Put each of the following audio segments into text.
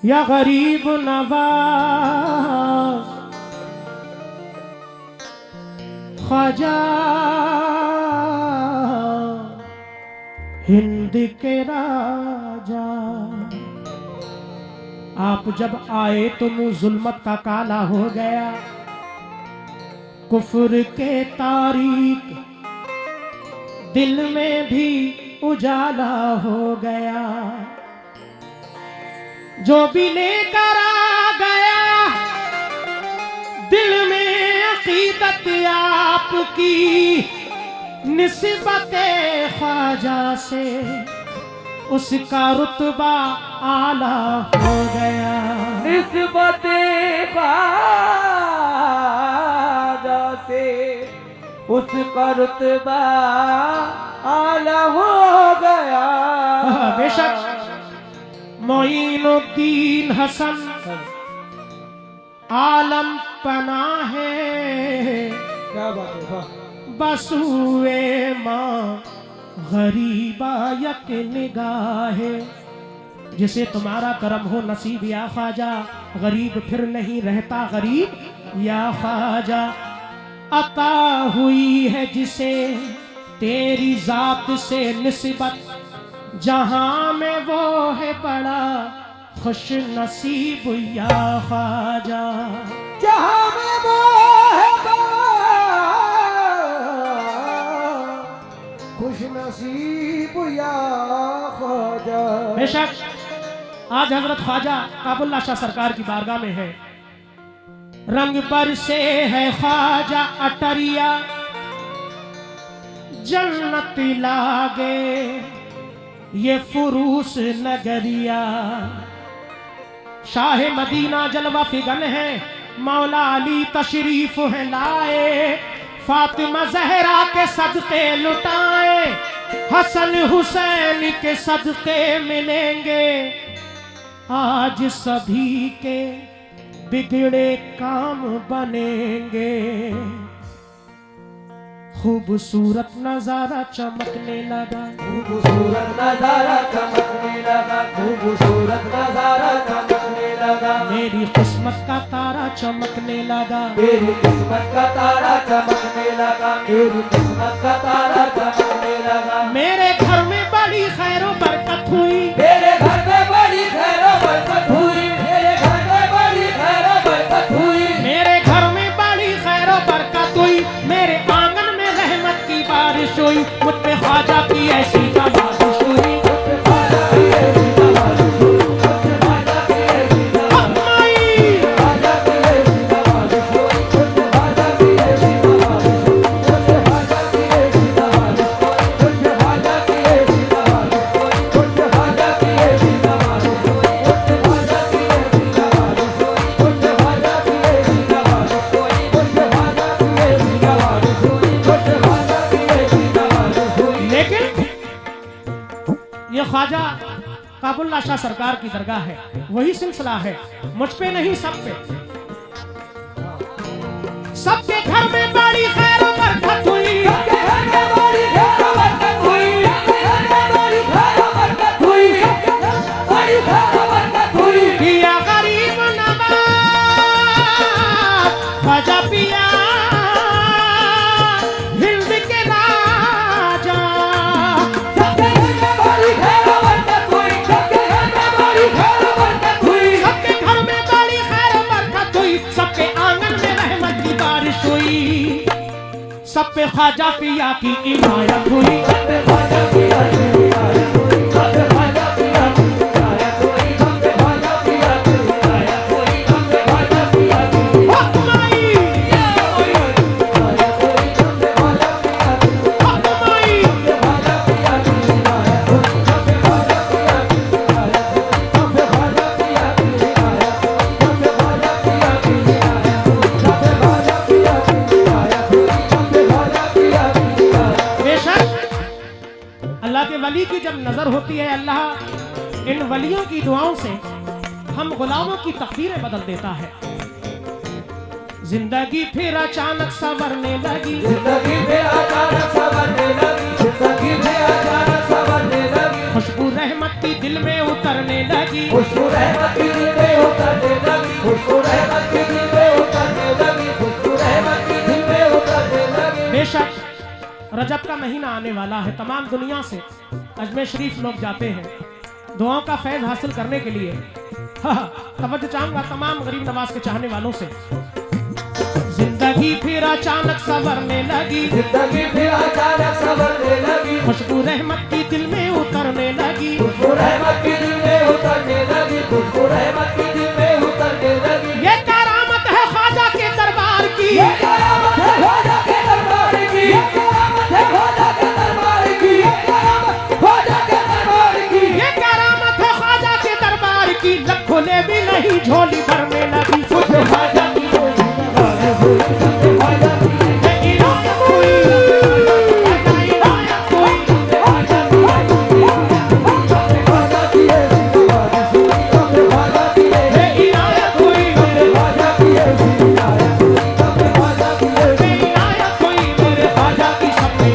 या गरीब नवाज ख्वाजा हिंद के राजा। आप जब आए तो मुंह जुल्मत का काला हो गया, कुफ्र के तारीख दिल में भी उजाला हो गया। जो भी लेकर आ गया दिल में अकीदत आपकी, निस्बत ख्वाजा से उसका रुतबा आला हो गया। निस्बत ख्वाजा से उसका रुतबा आला हो गया। बेशक मोइनुद्दीन हसन आलम पना है, क्या बात है, वाह। बसुए माँ गरीबा यक निगाहे। जिसे तुम्हारा करम हो नसीब या ख्वाजा, गरीब फिर नहीं रहता गरीब या ख्वाजा। अता हुई है जिसे तेरी जात से निस्बत, जहां में वो है बड़ा खुश नसीब या ख्वाजा। जहां में वो है खुश नसीब या ख्वाजा। बेशक आज हजरत ख्वाजा काबुल्ला शाह सरकार की बारगाह में है। रंग पर से है ख्वाजा अटरिया, जन्नत लागे ये फुरूस नगरिया। शाह मदीना जलवा फिगन है, मौला अली तशरीफ है लाए। फातिमा जहरा के सदके लुटाए, हसन हुसैन के सदके मिलेंगे। आज सभी के बिगड़े काम बनेंगे। खूबसूरत नजारा चमकने लगा, खूबसूरत नजारा चमकने लगा, खूबसूरत नजारा चमकने लगा। मेरी किस्मत का तारा चमकने लगा, मेरी किस्मत का तारा चमकने लगा, मेरी किस्मत का तारा चमकने लगा। मेरे घर में बड़ी खैरो बरकत हुई, मेरे घर में बड़ी खैरो बरकत हुई, मेरे घर में बड़ी खैरो बरकत हुई, मेरे घर में बड़ी खैरो बरकत हुई। मेरे आंगन में रहमत की बारिश हुई, मुझ पे ख्वाजा की ऐसी नवाजिश हुई। ख्वाजा काबुल्ला शाह सरकार की दरगाह है, वही सिलसिला है। मुझ पे नहीं सब पे, सबके घर में बड़ी खैर बरकत हुई, सबके घर में बड़ी खैर बरकत हुई, सबके घर में बड़ी खैर बरकत हुई, बड़ी खैर बरकत हुई। पिया गरीब नवाज ख्वाजा पिया हिंद के राजा। सबके घर में बड़ी खैर बरकत हुई, सबके घर में बड़ी खैर बरकत हुई, सबके घर में बड़ी खैर बरकत हुई। सबके आंगन में रहमत की बारिश हुई, सब पे ख्वाजा पिया की इनायत हुई। सब पे ख्वाजा पिया की इनायत हुई, सब पे ख्वाजा पिया की इनायत हुई, सब पे ख्वाजा पिया की इनायत हुई, सब पे ख्वाजा पिया की इनायत हुई, सब पे ख्वाजा पिया की इनायत हुई, सब पे ख्वाजा पिया की इनायत हुई, सब पे ख्वाजा पिया की इनायत हुई, सब पे ख्वाजा पिया की इनायत हुई, सब पे ख्वाजा पिया की इनायत हुई, सब पे ख्वाजा पिया की इनायत हुई, सब पे ख्वाजा पिया की इनायत हुई, सब पे ख्वाजा पिया की इनायत। बेशक अल्लाह के वली की जब नजर होती है, अल्लाह इन वलियों की दुआओं से हम गुलामों की तकदीरें बदल देता है। जिंदगी फिर अचानक संवरने लगी, जिंदगी में अचानक संवरने लगी, जिंदगी में अचानक संवरने लगी, खुशबू रहमत की दिल में उतरने लगी। खुशबू रहमत की दिल का महीना आने वाला है। तमाम दुनिया से अजमेर शरीफ लोग जाते हैं दुआओं का फैज हासिल करने के लिए। तवज्जो चाहूंगा तमाम गरीब नवाज के चाहने वालों से। जिंदगी फिर अचानक संवरने लगी, जिंदगी फिर अचानक संवरने लगी, खुशबू रहमत की दिल में उतरने लगी, खुशबू रहमत की दिल में उतरने लगी, खुशबू रहमत की दिल में उतरने लगी। ये करामत है ख्वाजा के दरबार की, ये करामत है ख्वाजा के दरबार की, ये करामत है ख्वाजा के दरबार की, ये करामत ख्वाजा के दरबार की, ये करामत है ख्वाजा के दरबार की। लब खोले भी नहीं झोली भरने लगी। ख्वाजा की ख्वाजा की इनायत हुई, इनायत हुई, ख्वाजा की ख्वाजा की ख्वाजा की इनायत हुई, ख्वाजा की ख्वाजा की इनायत हुई मेरे ख्वाजा की सबने।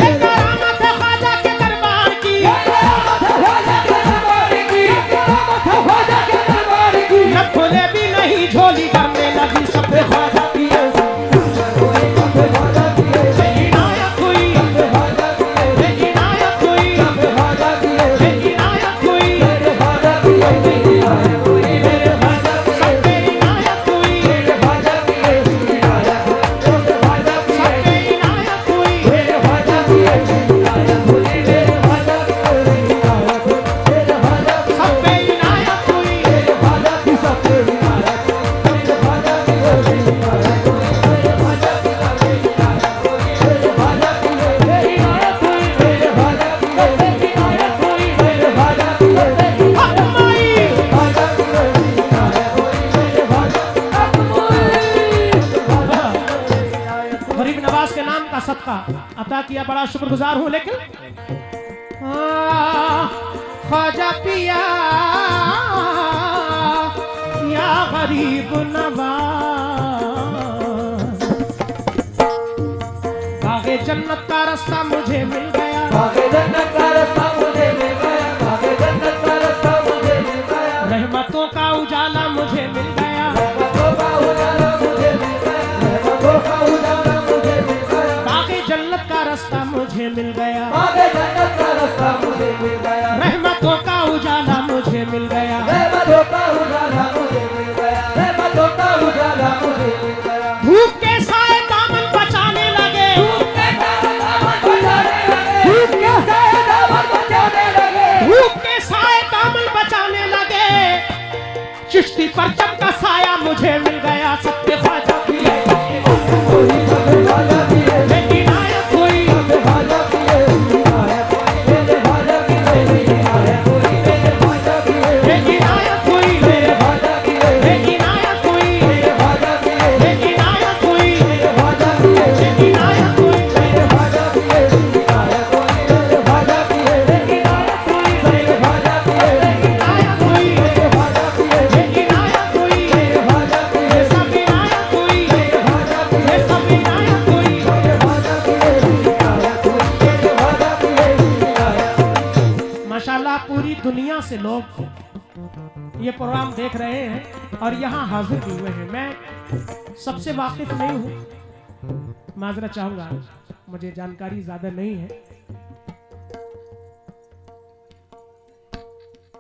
ये करामत है ख्वाजा के दरबार की, लब खोले भी नहीं झोली भरने लगी। सबने ख्वाजा की इनायत हुई, इनायत हुई, इनायत हुई, सबने इनायत हुई, सबने इनायत हुई। सब पे इनायत हुई, गरीब नवाज के नाम का सदका अता किया, बड़ा शुक्रगुजार हूँ। लेकिन ख्वाजा पिया या गरीब नवाज, बागे जन्नत का रास्ता मुझे मिल गया, रहमतों का उजाला मुझे मिल गया, बागे जन्नत का रास्ता मुझे मिल गया, रहमतों का उजाला मुझे मिल गया। धूप के साए दामन बचाने लगे, धूप के साए दामन बचाने लगे, चिश्ती परचम का साया मुझे मिल गया। सत्य ख्वाजा की इनायत हुई, इनायत हुई, इनायत हुई, इनायत हुई, इनायत हुई, इनायत हुई, इनायत हुई, ये सब इनायत हुई, ये सब इनायत हुई। माशाल्लाह पूरी दुनिया से लोग ये प्रोग्राम देख रहे हैं और यहाँ हाजिर भी हुए हैं। मैं सबसे वाकिफ नहीं हूँ, माजरत चाहूंगा, मुझे जानकारी ज्यादा नहीं है।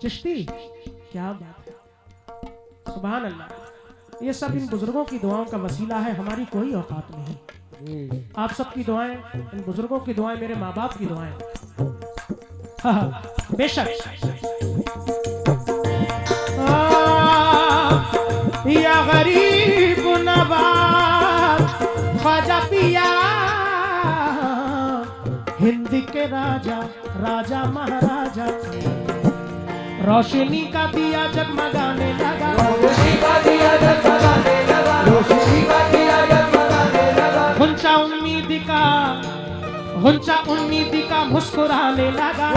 चिश्ती क्या बात है, सुभान अल्लाह। ये सब इन बुजुर्गों की दुआओं का वसीला है, हमारी कोई औकात नहीं। आप सबकी दुआएं, इन बुजुर्गों की दुआएं, मेरे माँ बाप की दुआएं, हाँ, बेशक। या गरीब नवाज ख्वाजा पिया, हिंद के राजा, राजा महाराजा, रोशनी का दिया जगमगाने लगा, गुंचा उम्मीद का मुस्कुराने लगा,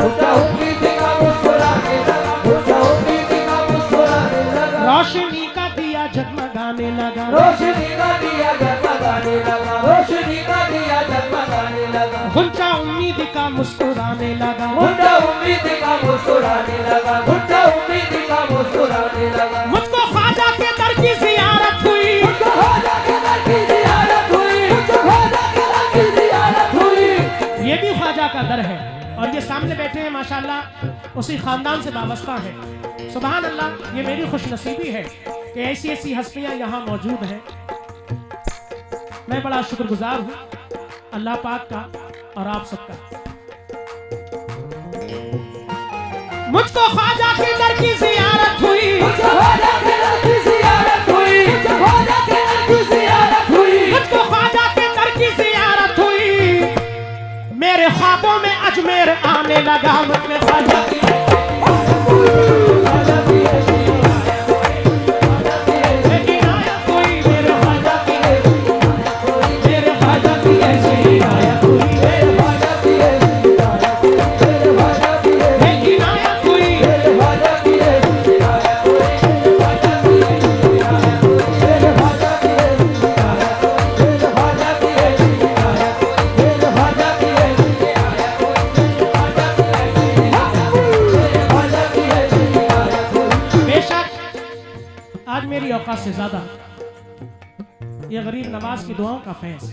रोशनी का दिया जगमगाने लगा, रोशनी का दिया जगमगाने लगा, रोशनी का दिया जगमगाने लगा, गुंजा उम्मीद का मुस्कुराने लगा, मुद्दा उम्मीद का मुस्कुराने लगा, मुद्दा उम्मीद का मुस्कुराने लगा। मुझको ख्वाजा के दर की जियारत हुई, मुझको ख्वाजा के दर की जियारत हुई, मुझको ख्वाजा के दर की जियारत हुई। ये भी ख्वाजा का दर है और ये सामने बैठे हैं माशाल्लाह उसी खानदान से वाबस्ता है। सुभान अल्लाह, ये मेरी खुशनसीबी है कि ऐसी ऐसी हस्तियां यहाँ मौजूद हैं। मैं बड़ा शुक्रगुजार हूँ अल्लाह पाक का और आप सबका। मुझको ख्वाजा के दर की जियारत हुई, मुझको ख्वाजा के दर की जियारत हुई, मुझको ख्वाजा के दर की जियारत हुई, मुझको ख्वाजा के दर की जियारत हुई। मेरे ख्वाबों में अजमेर आने लगा, मुझमें ख्वाजा की मेरी औकात से ज्यादा ये गरीब नवाज की दुआओं का फैज़।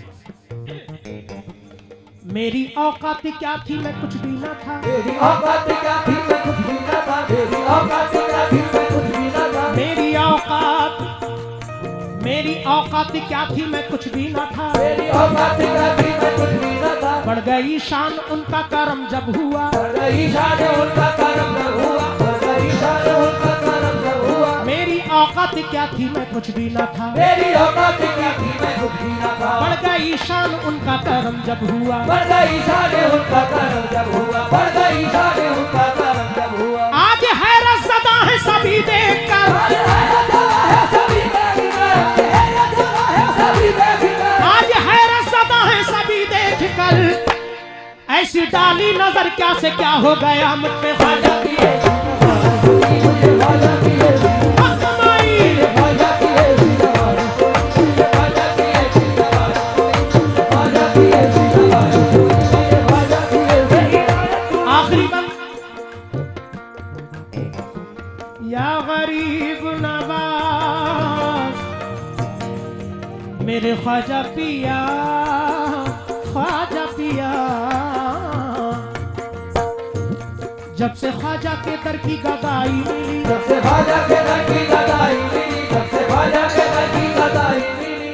मेरी औकात क्या थी मैं कुछ भी ना था, मेरी औकात क्या थी मैं कुछ भी ना था, मेरी औकात क्या थी मैं कुछ भी ना था, मेरी औकात क्या थी मैं कुछ भी ना था, मेरी औकात क्या थी मैं कुछ भी ना था। बढ़ गई शान उनका करम जब हुआ, बढ़ गई शान उनका करम जब हुआ, बढ़ गई शान उनका करम जब हुआ। मेरी औकात क्या थी मैं कुछ भी ना था, मेरी औकात क्या थी मैं कुछ भी ना था, बढ़ गई शान उनका करम जब हुआ, बढ़ गई शान उनका करम जब हुआ, बढ़ गई शान उनका करम जब हुआ। आज हैरत ज़दा है सभी देखकर, आज हैरत ज़दा है सभी देखकर, हैरत ज़दा है सभी देखकर, आज हैरत ज़दा है सभी देखकर। ऐसी डाली नजर क्या से क्या हो गया मुझ पे ख्वाजा की मुझे ख्वाजा की आखिरी बंद। या गरीब नवाज मेरे ख्वाजा पिया, ख्वाजा पिया, जब से ख्वाजा के दर की गदाई मिली, जब से ख्वाजा के दर की गदाई मिली, जब से ख्वाजा के दर की गदाई मिली,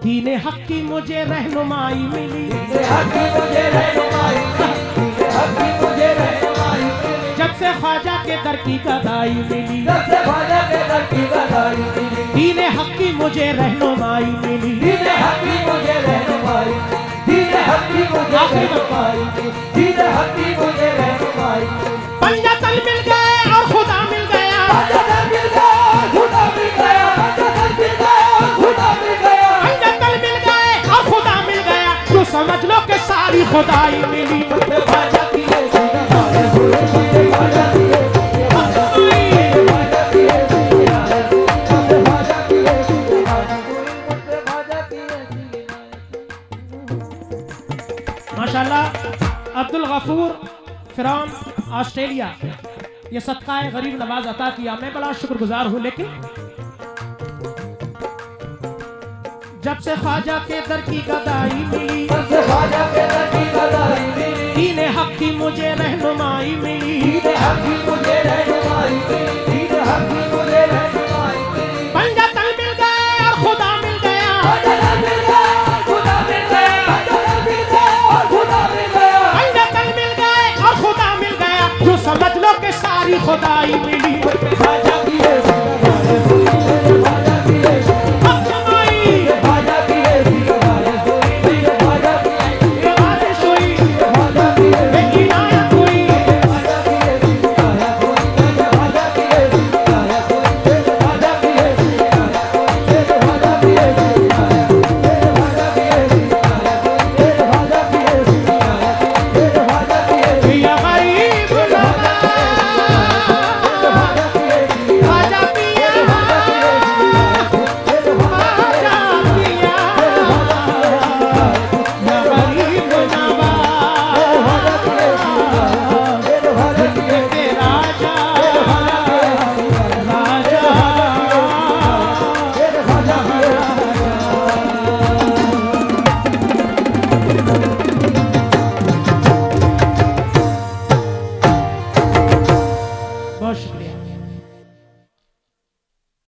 दीने हक की मुझे रहनुमाई मिली, दीने हक की मुझे रहनुमाई मिली, दीने हक की मुझे रहनुमाई मिली, जब से ख्वाजा के दर की गदाई मिली, जब से ख्वाजा के दर की गदाई मिली, दीने हक की मुझे रहनुमाई मिली, दीने हक की मुझे रहनुमाई मिली, दीने हक की मुझे रहनुमाई मिली, दीने हक की मुझे रहनुमाई मिली। पंजतन मिल गए और खुदा मिल गया, पंजतन मिल गया, खुदा मिल गया, पंजतन मिल गया, खुदा मिल गया, पंजतन मिल गए और खुदा मिल गया। तो समझ लो कि सारी खुदाई मिली। मुझे ख्वाजा की है सीना मारे हुए, मुझे ख्वाजा की है सीना मारे हुए, मुझे ख्वाजा की है सीना मारे हुए, मुझे ख्वाजा की है सीना मारे हुए, मुझे ख्वाजा की है सीना। माशाल्लाह अब्दुल गफूर फिरौन ऑस्ट्रेलिया ये सदका गरीब नवाज अता किया, मैं बड़ा शुक्रगुजार हूँ। लेकिन जब से ख्वाजा के दर की गदाई मिली, जब से ख्वाजा के दर की गदाई मिली, दीने हक की मुझे रहनुमाई मिली, दीने हक की मुझे रहनुमाई मिली, दीने हक की मुझे